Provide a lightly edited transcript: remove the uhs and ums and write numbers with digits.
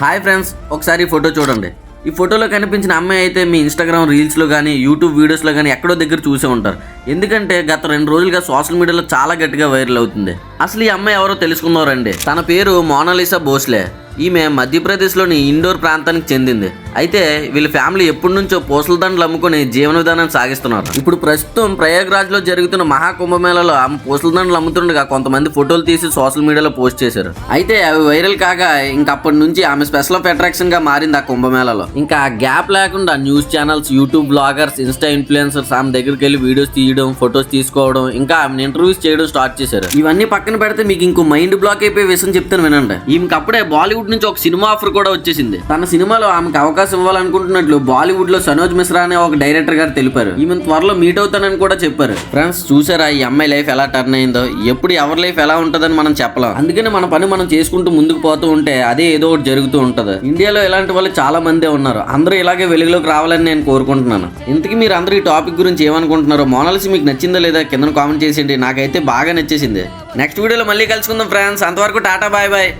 Hi friends, ఒకసారి ఈ photo చూడండి. ఈ ఫోటోలో కనిపించిన అమ్మాయి అయితే మీ ఇన్స్టాగ్రామ్ రీల్స్లో కానీ యూట్యూబ్ వీడియోస్లో కానీ ఎక్కడో దగ్గర చూసే ఉంటారు. ఎందుకంటే గత 2 రోజులుగా సోషల్ మీడియాలో చాలా గట్టిగా వైరల్ అవుతుంది. అసలు ఈ అమ్మాయి ఎవరో తెలుసుకుందారండి. తన పేరు మోనాలిసా భోస్లే. ఈమె మధ్యప్రదేశ్లోని ఇండోర్ ప్రాంతానికి చెందింది. అయితే వీళ్ళ ఫ్యామిలీ ఎప్పటి నుంచో పూసల దండలు అమ్ముకుని జీవన విధానాన్ని సాగిస్తున్నారు. ఇప్పుడు ప్రస్తుతం ప్రయాగ్రాజ్లో జరుగుతున్న మహాకుంభమేళలో ఆమె పూసల దండలు అమ్ముతుండగా కొంతమంది ఫోటోలు తీసి సోషల్ మీడియాలో పోస్ట్ చేశారు. అయితే అవి వైరల్ కాగా ఇంకా అప్పటి నుంచి ఆమె స్పెషల్ ఆఫ్ అట్రాక్షన్ గా మారింది ఆ కుంభమేళలో. ఇంకా గ్యాప్ లేకుండా news channels, YouTube bloggers, Insta influencers ఆమె దగ్గరికి వెళ్ళి వీడియోస్ తీయడం, ఫొటోస్ తీసుకోవడం, ఇంకా ఆమెను ఇంటర్వ్యూస్ చేయడం స్టార్ట్ చేశారు. ఇవన్నీ పక్కన పెడితే మీకు ఇంకో మైండ్ బ్లాక్ అయిపోయే విషయం చెప్తాను వినండి. ఈమెకి అప్పుడే బాలీవుడ్ నుంచి ఒక సినిమా ఆఫర్ కూడా వచ్చేసింది. తన సినిమాలో ఆమెకు అవకాశం ఇవ్వాలనుకుంటున్నట్లు బాలీవుడ్ లో సనోజ్ మిశ్రా అనే ఒక డైరెక్టర్ గారు తెలిపారు. ఈమె త్వరలో మీట్ అవుతానని కూడా చెప్పారు. ఫ్రెండ్స్, చూసారా ఈ అమ్మాయి లైఫ్ ఎలా టర్న్ అయిందో? ఎప్పుడు ఎవరి లైఫ్ ఎలా ఉంటుందని మనం చెప్పలేం. అందుకని మన పని మనం చేసుకుంటూ ముందుకు పోతూ ఉంటే అదే ఏదో ఒకటి జరుగుతూ ఉంటది. ఇండియాలో ఇలాంటి వాళ్ళు చాలా మందే ఉన్నారు. అందరూ ఇలాగే వెలుగులోకి రావాలని నేను కోరుకుంటున్నాను. ఇంతకీ మీరు అందరూ ఈ టాపిక్ గురించి ఏమనుకుంటున్నారో? మోనాలిసా మీకు నచ్చిందో లేదా కింద కామెంట్ చేసేయండి. నాకైతే బాగా నచ్చేసింది. నెక్స్ట్ వీడియోలో మళ్ళీ కలుసుకుందాం ఫ్రెండ్స్. అంతవరకు టాటా, బాయ్ బాయ్.